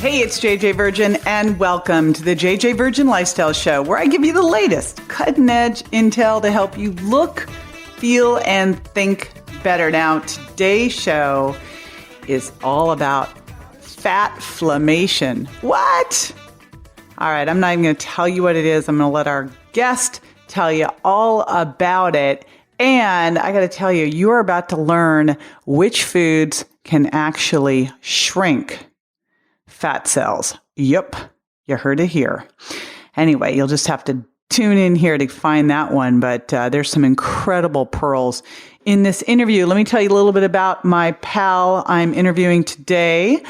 Hey, it's JJ Virgin, and welcome to the JJ Virgin Lifestyle Show, where I give you the latest cutting-edge intel to help you look, feel, and think better. Now, today's show is all about FATflammation. What? All right, I'm not even going to tell you what it is. I'm going to let our guest tell you all about it. And I got to tell you, you are about to learn which foods can actually shrink fat cells. Yep, you heard it here. Anyway, you'll just have to tune in here to find that one, but there's some incredible pearls in this interview. Let me tell you a little bit about my pal I'm interviewing today.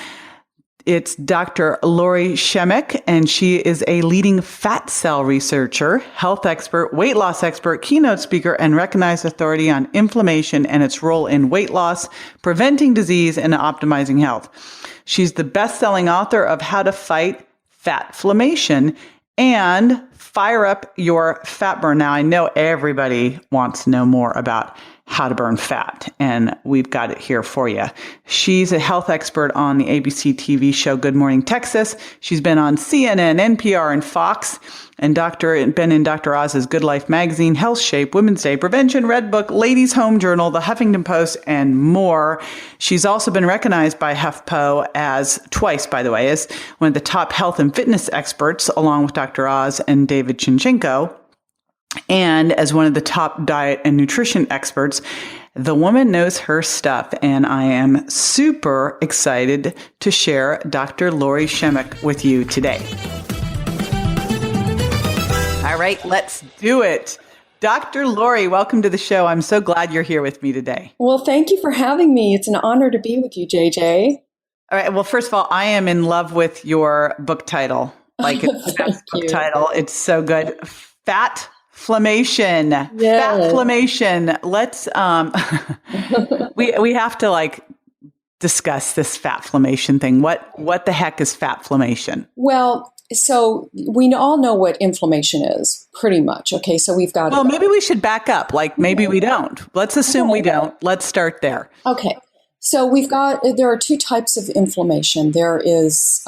It's Dr. Lori Shemek, and she is a leading fat cell researcher, health expert, weight loss expert, keynote speaker, and recognized authority on inflammation and its role in weight loss, preventing disease, and optimizing health. She's the best-selling author of How to Fight FATflammation and Fire Up Your Fat Burn. Now, I know everybody wants to know more about how to burn fat, and we've got it here for you. She's a health expert on the ABC TV show Good Morning Texas. She's been on CNN, NPR, and Fox, and been in Dr. Oz's Good Life magazine, Health Shape, Women's Day, Prevention, Red Book, Ladies' Home Journal, The Huffington Post, and more. She's also been recognized by HuffPo twice, by the way, as one of the top health and fitness experts, along with Dr. Oz and David Chinchenko, and as one of the top diet and nutrition experts. The woman knows her stuff, and I am super excited to share Dr. Lori Shemek with you today. All right, let's do it. Dr. Lori, welcome to the show. I'm so glad you're here with me today. Well, thank you for having me. It's an honor to be with you, JJ. All right. Well, first of all, I am in love with your book title. Like it's the best book title. It's so good. FATflammation. Yes. FATflammation. Let's we have to discuss this FATflammation thing. What the heck is FATflammation? Well, so we all know what inflammation is, pretty much. Okay, so we've got. Well, maybe we should back up. Maybe we don't. Let's assume we don't. Let's start there. Okay, so there are two types of inflammation. There is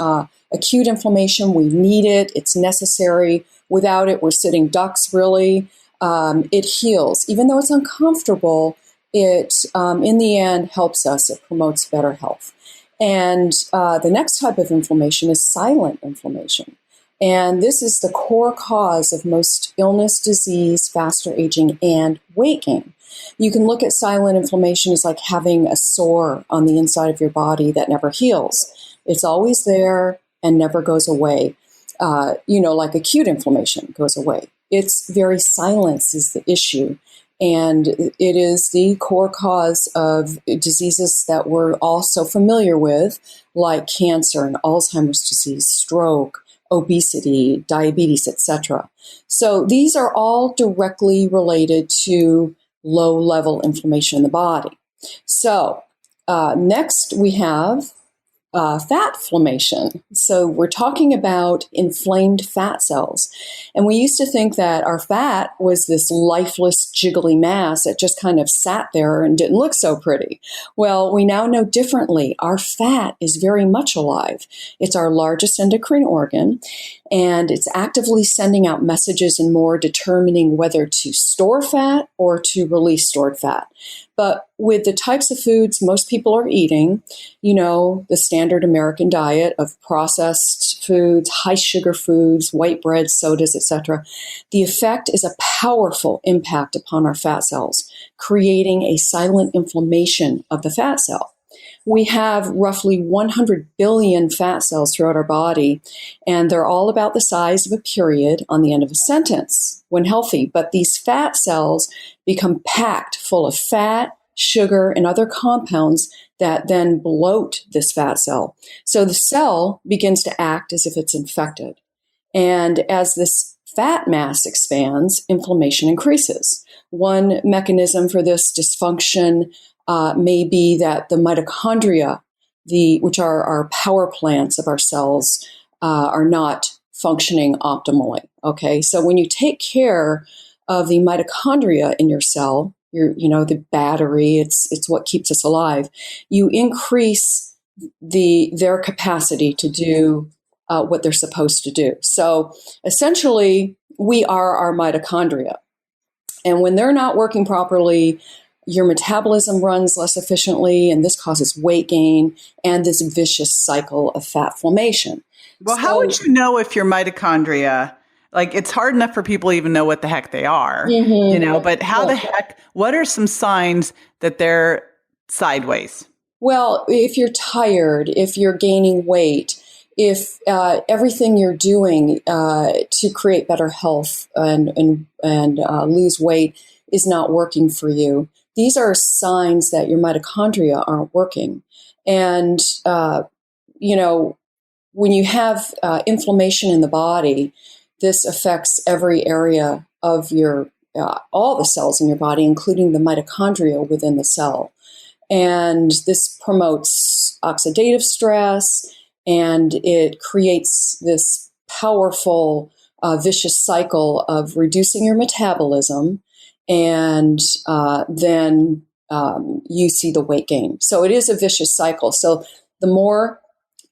acute inflammation. We need it. It's necessary. Without it, we're sitting ducks, really. It heals. Even though it's uncomfortable, it, in the end, helps us. It promotes better health. And the next type of inflammation is silent inflammation. And this is the core cause of most illness, disease, faster aging, and weight gain. You can look at silent inflammation as like having a sore on the inside of your body that never heals. It's always there and never goes away. Like acute inflammation goes away. Its very silence is the issue. And it is the core cause of diseases that we're all so familiar with, like cancer and Alzheimer's disease, stroke, obesity, diabetes, etc. So these are all directly related to low-level inflammation in the body. So next we have FATflammation. So we're talking about inflamed fat cells. And we used to think that our fat was this lifeless, jiggly mass that just kind of sat there and didn't look so pretty. Well, we now know differently. Our fat is very much alive. It's our largest endocrine organ, and it's actively sending out messages and more determining whether to store fat or to release stored fat. But with the types of foods most people are eating, the standard American diet of processed foods, high sugar foods, white bread, sodas, etc., the effect is a powerful impact upon our fat cells, creating a silent inflammation of the fat cell. We have roughly 100 billion fat cells throughout our body, and they're all about the size of a period on the end of a sentence when healthy. But these fat cells become packed full of fat, sugar, and other compounds that then bloat this fat cell. So the cell begins to act as if it's infected. And as this fat mass expands, inflammation increases. One mechanism for this dysfunction may be that the mitochondria, which are our power plants of our cells, are not functioning optimally. Okay, so when you take care of the mitochondria in your cell, the battery, it's what keeps us alive. You increase their capacity to do what they're supposed to do. So essentially, we are our mitochondria. And when they're not working properly, your metabolism runs less efficiently, and this causes weight gain and this vicious cycle of fatflammation. Well, how would you know if your mitochondria, like it's hard enough for people to even know what the heck they are, but how the heck, what are some signs that they're sideways? Well, if you're tired, if you're gaining weight, if everything you're doing to create better health and lose weight is not working for you, these are signs that your mitochondria aren't working. And, when you have inflammation in the body, this affects every area of your, all the cells in your body, including the mitochondria within the cell. And this promotes oxidative stress, and it creates this powerful, vicious cycle of reducing your metabolism, and then you see the weight gain. So it is a vicious cycle. So the more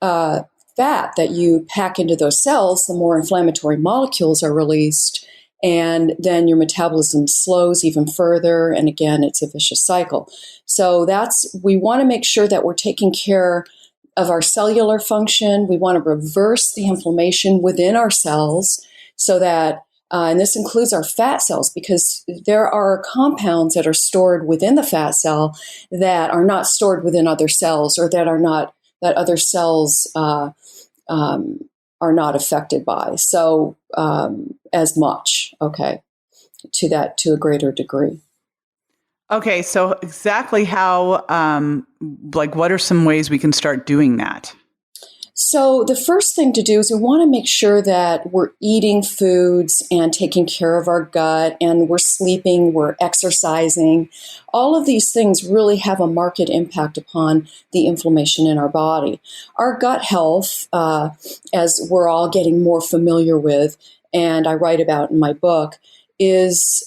fat that you pack into those cells, the more inflammatory molecules are released, and then your metabolism slows even further. And again, it's a vicious cycle. So we want to make sure that we're taking care of our cellular function. We want to reverse the inflammation within our cells so that, and this includes our fat cells, because there are compounds that are stored within the fat cell that are not stored within other cells, or that other cells are not affected by. So as much, to a greater degree. Okay, so exactly how, what are some ways we can start doing that? So the first thing to do is we want to make sure that we're eating foods and taking care of our gut, and we're sleeping, we're exercising. All of these things really have a marked impact upon the inflammation in our body. Our gut health, as we're all getting more familiar with, and I write about in my book, is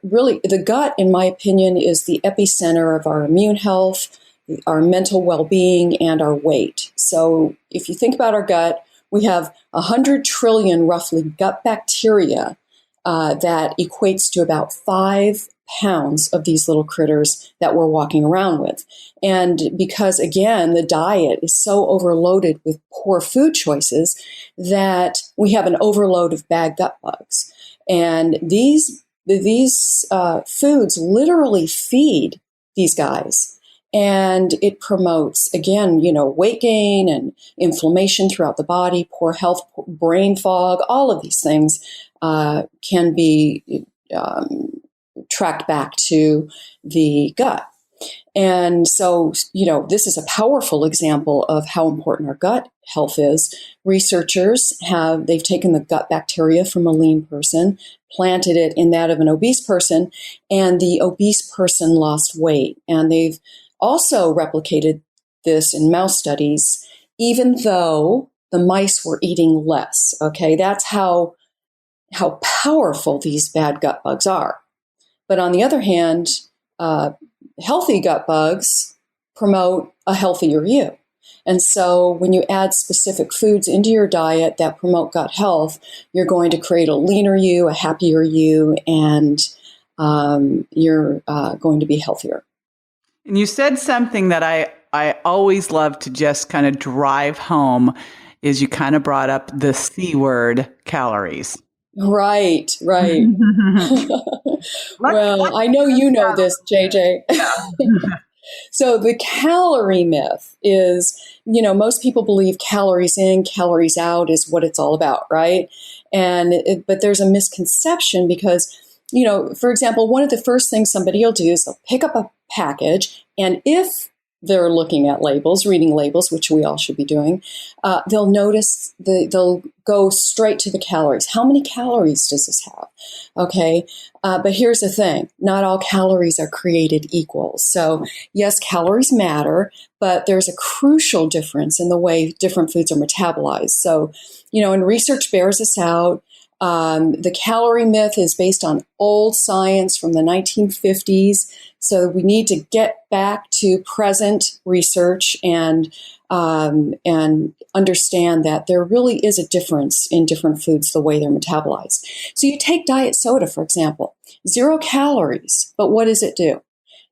really the gut, in my opinion, is the epicenter of our immune health, our mental well-being, and our weight. So if you think about our gut, we have 100 trillion roughly gut bacteria that equates to about 5 pounds of these little critters that we're walking around with. And because, again, the diet is so overloaded with poor food choices that we have an overload of bad gut bugs. And these foods literally feed these guys. And it promotes, again, weight gain and inflammation throughout the body, poor health, brain fog. All of these things can be tracked back to the gut. And so, this is a powerful example of how important our gut health is. Researchers they've taken the gut bacteria from a lean person, planted it in that of an obese person, and the obese person lost weight. And they've also replicated this in mouse studies, even though the mice were eating less. Okay, that's how powerful these bad gut bugs are. But on the other hand, healthy gut bugs promote a healthier you. And so when you add specific foods into your diet that promote gut health, you're going to create a leaner you, a happier you, and you're going to be healthier. And you said something that I always love to just kind of drive home, is you kind of brought up the C word, calories. Right. Well, I know you know this, JJ. So the calorie myth is, most people believe calories in, calories out is what it's all about, right? But there's a misconception because, for example, one of the first things somebody will do is they'll pick up a package, and if they're looking at labels, reading labels, which we all should be doing, they'll notice, they'll go straight to the calories. How many calories does this have? Okay, but here's the thing. Not all calories are created equal. So yes, calories matter, but there's a crucial difference in the way different foods are metabolized. So, and research bears this out. The calorie myth is based on old science from the 1950s. So we need to get back to present research and understand that there really is a difference in different foods, the way they're metabolized. So you take diet soda, for example, 0 calories, but what does it do?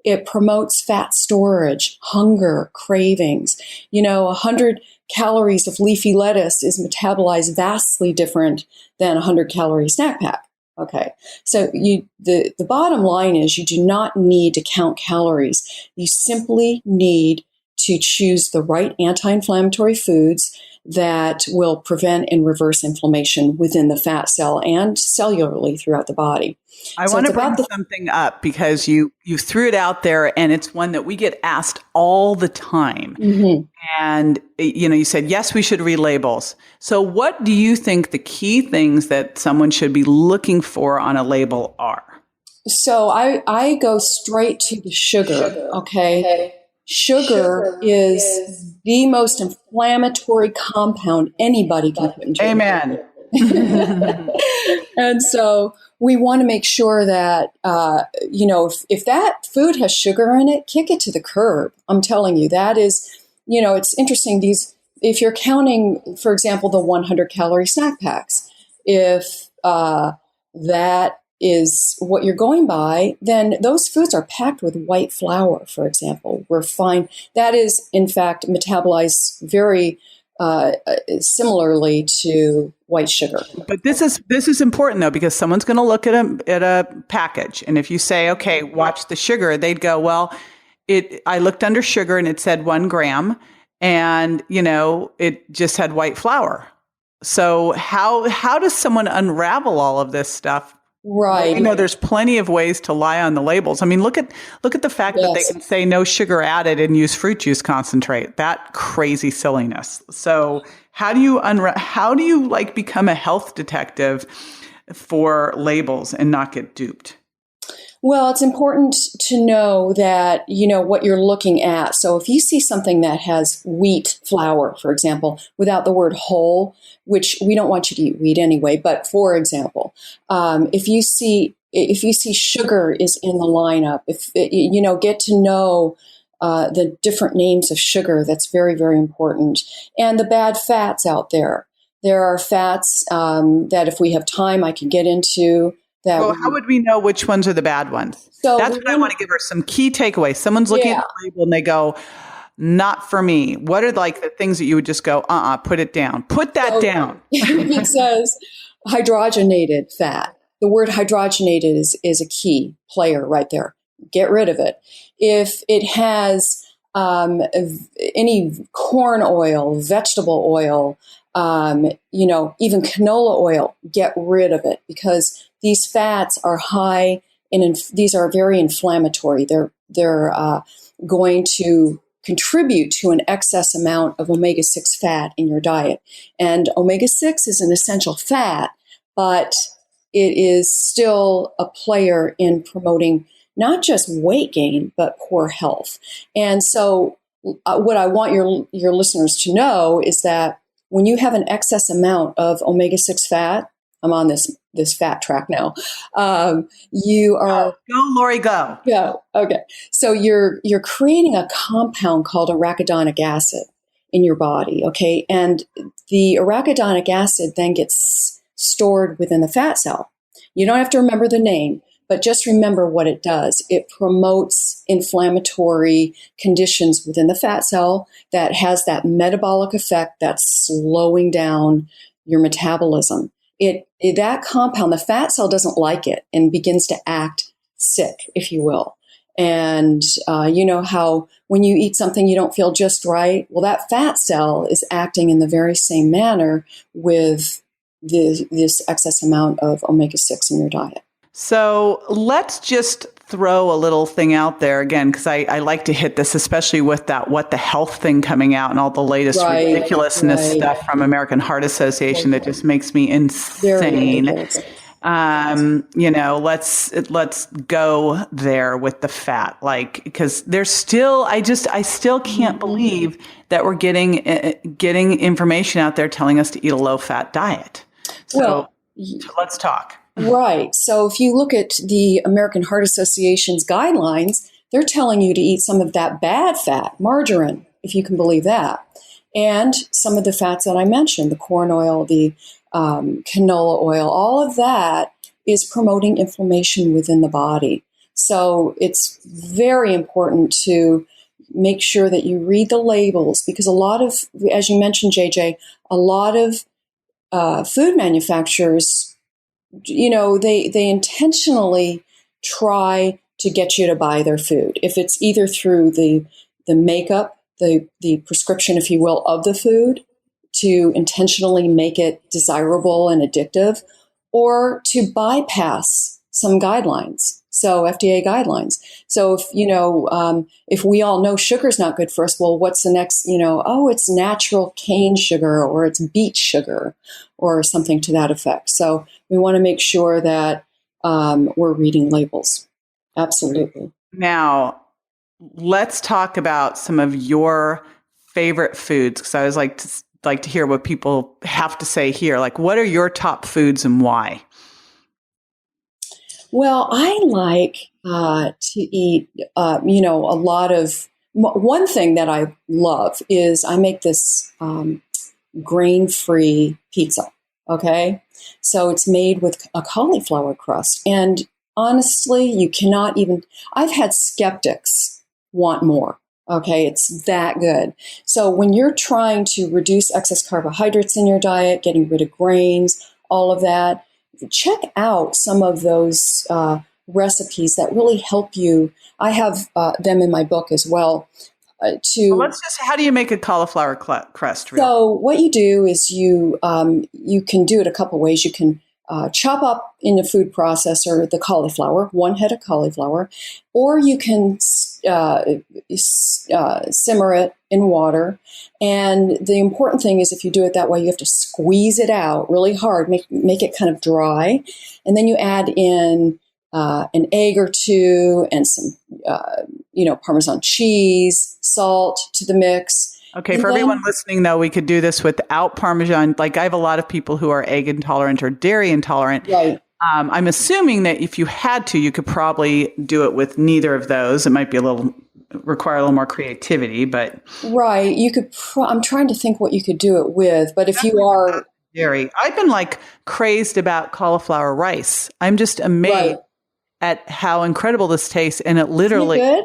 It promotes fat storage, hunger, cravings. 100 calories of leafy lettuce is metabolized vastly different than a 100-calorie snack pack. Okay, so the bottom line is you do not need to count calories. You simply need to choose the right anti-inflammatory foods that will prevent and reverse inflammation within the fat cell and cellularly throughout the body. I want to bring something up because you threw it out there, and it's one that we get asked all the time. Mm-hmm. And you said, yes, we should read labels. So what do you think the key things that someone should be looking for on a label are? So I go straight to the sugar. Okay. Sugar is the most inflammatory compound anybody can put into Amen. And so we want to make sure that, if that food has sugar in it, kick it to the curb. I'm telling you, that is, it's interesting. If you're counting, for example, the 100-calorie snack packs, if that is what you're going by, then those foods are packed with white flour, for example. That is, in fact, metabolized very similarly to white sugar. But this is important, though, because someone's going to look at a package, and if you say, okay, watch the sugar, they'd go, well, I looked under sugar and it said 1 gram, and it just had white flour. So how does someone unravel all of this stuff? Right. There's plenty of ways to lie on the labels. I mean, look at the fact that they can say no sugar added and use fruit juice concentrate. That crazy silliness. So how do you become a health detective for labels and not get duped? Well, it's important to know that, what you're looking at. So if you see something that has wheat flour, for example, without the word whole, which we don't want you to eat wheat anyway, but for example, if you see sugar is in the lineup, get to know the different names of sugar. That's very, very important. And the bad fats out there. There are fats that if we have time, I can get into. How would we know which ones are the bad ones? So that's what I want to give her some key takeaways. Someone's looking at the label and they go, not for me. What are the things that you would just go, put it down. Put that down. It says hydrogenated fat. The word hydrogenated is a key player right there. Get rid of it. If it has any corn oil, vegetable oil, even canola oil, get rid of it, because these fats are high these are very inflammatory. They're going to contribute to an excess amount of omega-6 fat in your diet. And omega-6 is an essential fat, but it is still a player in promoting not just weight gain, but poor health. And so what I want your listeners to know is that when you have an excess amount of omega-6 fat, I'm on this fat track now. You are go, Lori, go. Go. Okay. So you're creating a compound called arachidonic acid in your body. Okay, and the arachidonic acid then gets stored within the fat cell. You don't have to remember the name, but just remember what it does. It promotes inflammatory conditions within the fat cell that has that metabolic effect that's slowing down your metabolism. That compound, the fat cell doesn't like it and begins to act sick, if you will. And you know how when you eat something you don't feel just right? Well, that fat cell is acting in the very same manner with this excess amount of omega-6 in your diet. So let's just throw a little thing out there again, because I like to hit this, especially with that what the health thing coming out and all the latest ridiculousness stuff from American Heart Association that just makes me insane. Let's go there with the fat, because there's still, I still can't believe that we're getting information out there telling us to eat a low fat diet. So So let's talk. Right. So if you look at the American Heart Association's guidelines, they're telling you to eat some of that bad fat, margarine, if you can believe that, and some of the fats that I mentioned, the corn oil, the canola oil, all of that is promoting inflammation within the body. So it's very important to make sure that you read the labels, because a lot of, as you mentioned, JJ, a lot of food manufacturers, they intentionally try to get you to buy their food. If it's either through the makeup, the prescription, if you will, of the food, to intentionally make it desirable and addictive, or to bypass some guidelines. So FDA guidelines. So if we all know sugar's not good for us, well, what's the next? It's natural cane sugar, or it's beet sugar, or something to that effect. So we want to make sure that we're reading labels. Absolutely. Now, let's talk about some of your favorite foods, because I always like to hear what people have to say here. Like, what are your top foods and why? Well, I like to eat, a lot of. One thing that I love is I make this grain-free pizza. Okay, so it's made with a cauliflower crust, and honestly, you cannot even. I've had skeptics want more. Okay, it's that good. So when you're trying to reduce excess carbohydrates in your diet, getting rid of grains, all of that, check out some of those recipes that really help you. I have them in my book as well. How do you make a cauliflower crust? So what you do is you can do it a couple ways. You can chop up in the food processor the cauliflower, one head of cauliflower, or you can simmer it in water. And the important thing is, if you do it that way, you have to squeeze it out really hard, make it kind of dry, and then you add in an egg or two and some Parmesan cheese, salt to the mix. Okay, for everyone listening, though, we could do this without Parmesan. Like, I have a lot of people who are egg intolerant or dairy intolerant. Right. I'm assuming that if you had to, you could probably do it with neither of those. It might be require a little more creativity, but right. You could. I'm trying to think what you could do it with, but if you are dairy, I've been crazed about cauliflower rice. I'm just amazed at how incredible this tastes, and it literally good.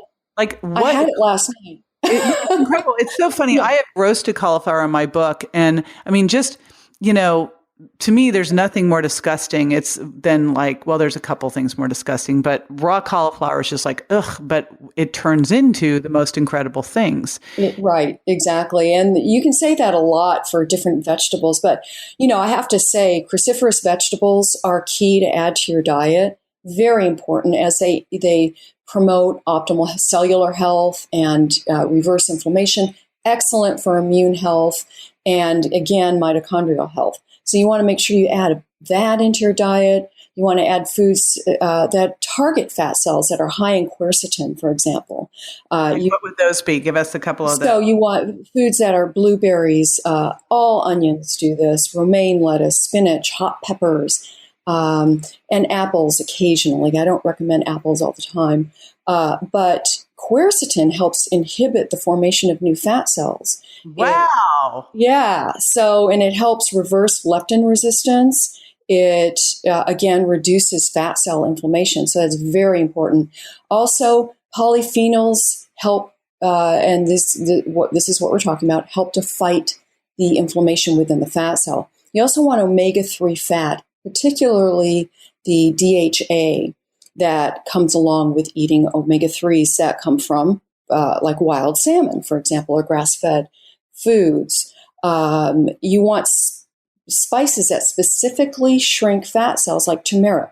What I had it last night. It's incredible. It's so funny. Yeah. I have roasted cauliflower in my book. And I mean, to me, there's nothing more disgusting. It's then there's a couple things more disgusting, but raw cauliflower is just ugh, but it turns into the most incredible things. Right, exactly. And you can say that a lot for different vegetables, but, I have to say cruciferous vegetables are key to add to your diet. Very important, as they promote optimal cellular health and reverse inflammation, excellent for immune health, and again, mitochondrial health. So you want to make sure you add that into your diet. You want to add foods that target fat cells that are high in quercetin, for example. What would those be? Give us a couple of them. So you want foods that are blueberries, all onions do this, romaine lettuce, spinach, hot peppers, and apples occasionally. I don't recommend apples all the time. But quercetin helps inhibit the formation of new fat cells. Wow. So, and it helps reverse leptin resistance. It, again, reduces fat cell inflammation. So that's very important. Also, polyphenols help, and this is what we're talking about, help to fight the inflammation within the fat cell. You also want omega-3 fat, particularly the DHA that comes along with eating omega-3s that come from wild salmon, for example, or grass-fed foods. You want spices that specifically shrink fat cells, like turmeric.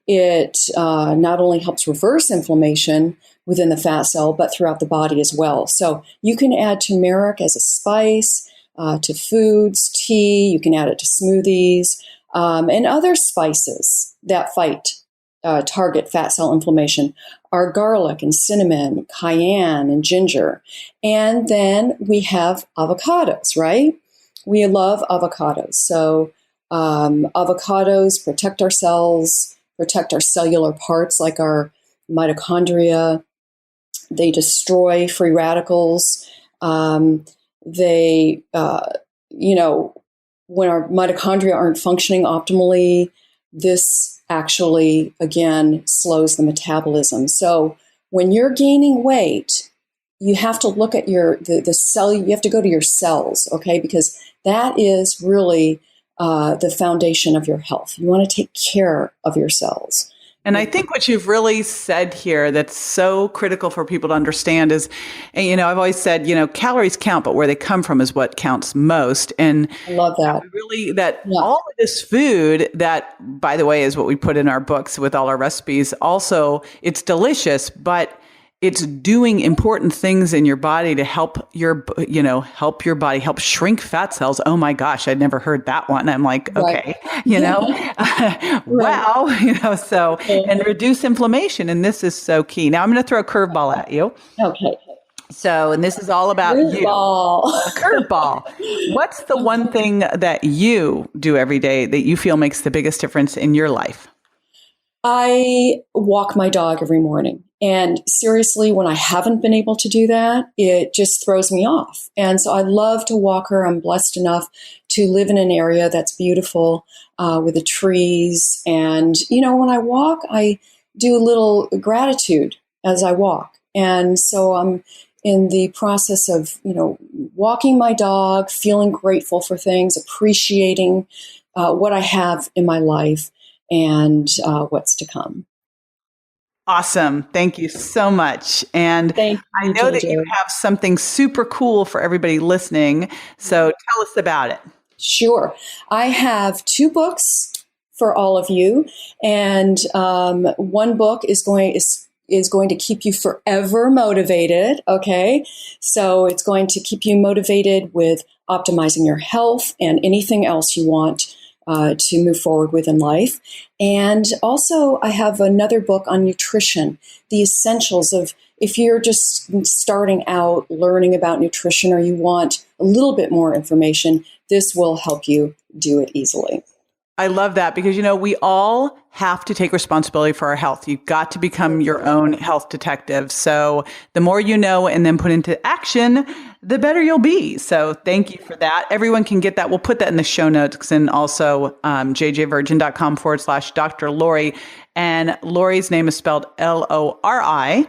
It not only helps reverse inflammation within the fat cell, but throughout the body as well. So you can add turmeric as a spice to foods, tea. You can add it to smoothies, and other spices that target fat cell inflammation are garlic and cinnamon, cayenne and ginger. And then we have avocados, right? We love avocados. So Avocados protect our cells, protect our cellular parts like our mitochondria. They destroy free radicals. They, when our mitochondria aren't functioning optimally, this actually, again, slows the metabolism. So when you're gaining weight, you have to look at the cell. You have to go to your cells, okay? Because that is really the foundation of your health. You want to take care of your cells. And I think what you've really said here that's so critical for people to understand is, I've always said, calories count, but where they come from is what counts most. And I love that. Really, all of this food that, by the way, is what we put in our books with all our recipes. Also, it's delicious, but it's doing important things in your body to help your body help shrink fat cells. Oh my gosh, I'd never heard that one. I'm like, okay, wow, and reduce inflammation. And this is so key. Now I'm going to throw a curveball at you. Okay. So, and this is all about you. A curveball. What's the one thing that you do every day that you feel makes the biggest difference in your life? I walk my dog every morning. And seriously, when I haven't been able to do that, it just throws me off. And so I love to walk her. I'm blessed enough to live in an area that's beautiful with the trees. And, when I walk, I do a little gratitude as I walk. And so I'm in the process of, walking my dog, feeling grateful for things, appreciating what I have in my life and what's to come. Awesome. Thank you so much. And I know that you have something super cool for everybody listening. So tell us about it. Sure. I have 2 books for all of you. And one book is going to keep you forever motivated. Okay. So it's going to keep you motivated with optimizing your health and anything else you want to move forward with in life. And also I have another book on nutrition, the essentials of if you're just starting out learning about nutrition or you want a little bit more information, this will help you do it easily. I love that because, we all have to take responsibility for our health. You've got to become your own health detective. So the more you know and then put into action, the better you'll be. So thank you for that. Everyone can get that. We'll put that in the show notes and also jjvirgin.com/Dr. Lori. And Lori's name is spelled Lori.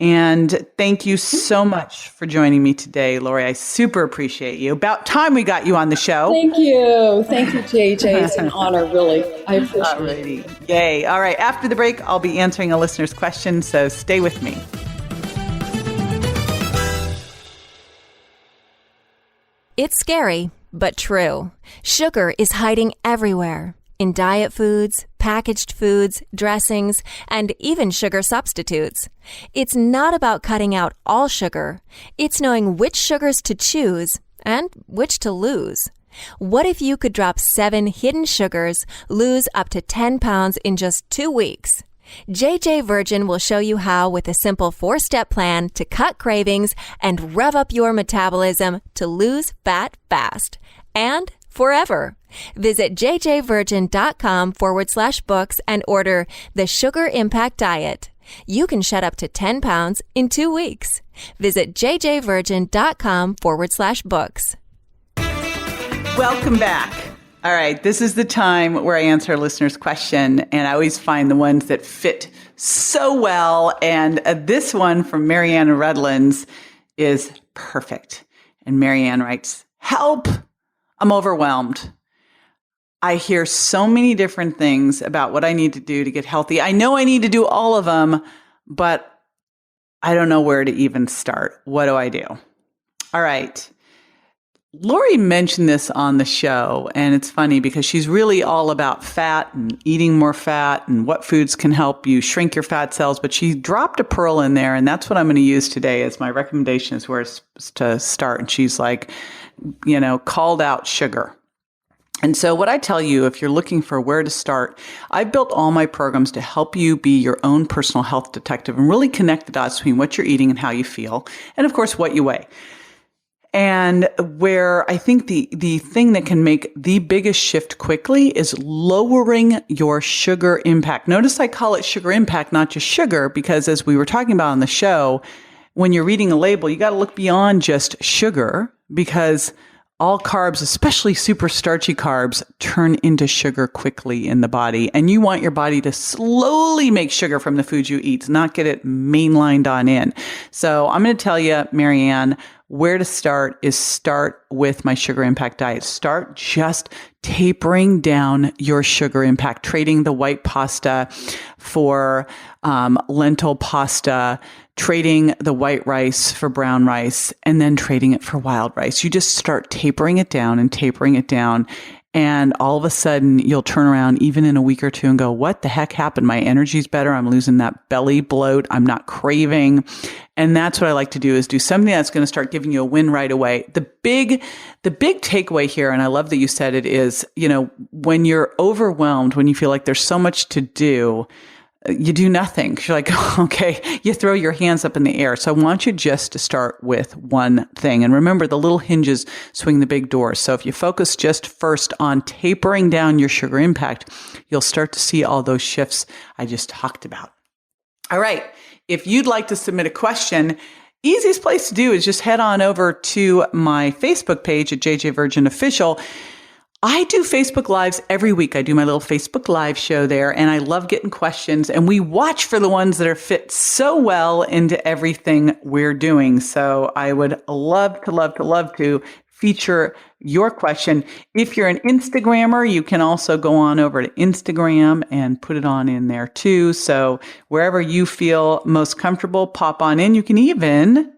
And thank you so much for joining me today, Lori. I super appreciate you. About time we got you on the show. Thank you. Thank you, JJ. It's an honor, really. I appreciate it. Yay. All right. After the break, I'll be answering a listener's question, so stay with me. It's scary, but true. Sugar is hiding everywhere. In diet foods, packaged foods, dressings, and even sugar substitutes. It's not about cutting out all sugar. It's knowing which sugars to choose and which to lose. What if you could drop 7 hidden sugars, lose up to 10 pounds in just 2 weeks? JJ Virgin will show you how with a simple 4-step plan to cut cravings and rev up your metabolism to lose fat fast and forever. Visit jjvirgin.com/books and order the Sugar Impact Diet. You can shed up to 10 pounds in 2 weeks. Visit jjvirgin.com/books. Welcome back. All right. This is the time where I answer a listener's question, and I always find the ones that fit so well. And this one from Marianne Redlands is perfect. And Marianne writes, "Help! I'm overwhelmed. I hear so many different things about what I need to do to get healthy. I know I need to do all of them, but I don't know where to even start. What do I do?" All right. Lori mentioned this on the show, and it's funny because she's really all about fat and eating more fat and what foods can help you shrink your fat cells, but she dropped a pearl in there, and that's what I'm going to use today as my recommendation is where to start. And she's like, called out sugar. And so what I tell you, if you're looking for where to start, I've built all my programs to help you be your own personal health detective and really connect the dots between what you're eating and how you feel, and of course, what you weigh. And where I think the thing that can make the biggest shift quickly is lowering your sugar impact. Notice I call it sugar impact, not just sugar, because as we were talking about on the show, when you're reading a label, you got to look beyond just sugar, because all carbs, especially super starchy carbs, turn into sugar quickly in the body. And you want your body to slowly make sugar from the food you eat, not get it mainlined on in. So I'm going to tell you, Marianne, where to start is start with my sugar impact diet. Start just tapering down your sugar impact, trading the white pasta for lentil pasta, trading the white rice for brown rice, and then trading it for wild rice. You just start tapering it down and tapering it down. And all of a sudden, you'll turn around even in a week or two and go, what the heck happened? My energy's better. I'm losing that belly bloat. I'm not craving. And that's what I like to do, is do something that's going to start giving you a win right away. The big takeaway here, and I love that you said it, is, when you're overwhelmed, when you feel like there's so much to do, you do nothing. You're like, okay, you throw your hands up in the air. So I want you just to start with one thing. And remember, the little hinges swing the big doors. So if you focus just first on tapering down your sugar impact, you'll start to see all those shifts I just talked about. All right. If you'd like to submit a question, easiest place to do is just head on over to my Facebook page at JJ Virgin Official. I do Facebook Lives every week. I do my little Facebook Live show there, and I love getting questions, and we watch for the ones that are fit so well into everything we're doing. So I would love to feature your question. If you're an Instagrammer, you can also go on over to Instagram and put it on in there too. So wherever you feel most comfortable, pop on in. You can even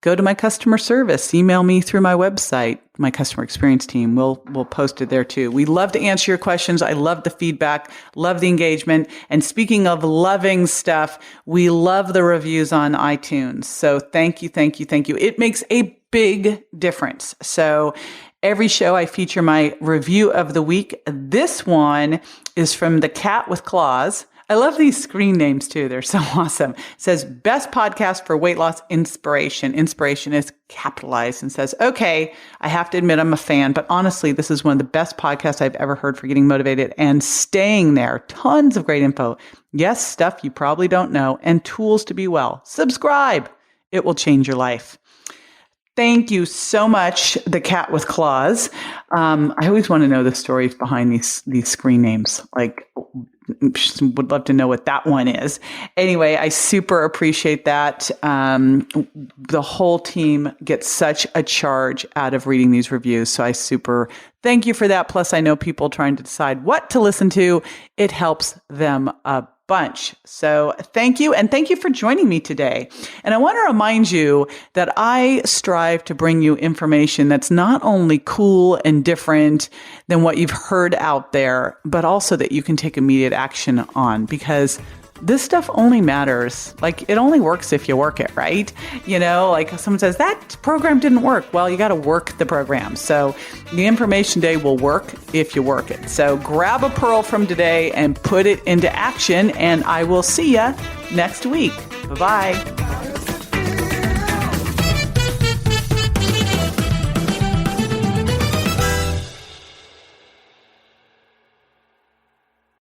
go to my customer service, email me through my website. My customer experience team will post it there too. We love to answer your questions. I love the feedback, love the engagement. And speaking of loving stuff, we love the reviews on iTunes. So thank you. It makes a big difference. So every show I feature my review of the week. This one is from The Cat with Claws. I love these screen names too. They're so awesome. It says, best podcast for weight loss inspiration. Inspiration is capitalized, and says, okay, I have to admit I'm a fan, but honestly, this is one of the best podcasts I've ever heard for getting motivated and staying there. Tons of great info. Yes, stuff you probably don't know, and tools to be well. Subscribe. It will change your life. Thank you so much, The Cat with Claws. I always want to know the stories behind these screen names. Like, would love to know what that one is. Anyway, I super appreciate that. The whole team gets such a charge out of reading these reviews. So I super thank you for that. Plus, I know people trying to decide what to listen to. It helps them a bunch. So thank you. And thank you for joining me today. And I want to remind you that I strive to bring you information that's not only cool and different than what you've heard out there, but also that you can take immediate action on, because this stuff only matters. Like, it only works if you work it, right? Like someone says, that program didn't work. Well, you got to work the program. So the information day will work if you work it. So grab a pearl from today and put it into action. And I will see you next week. Bye-bye.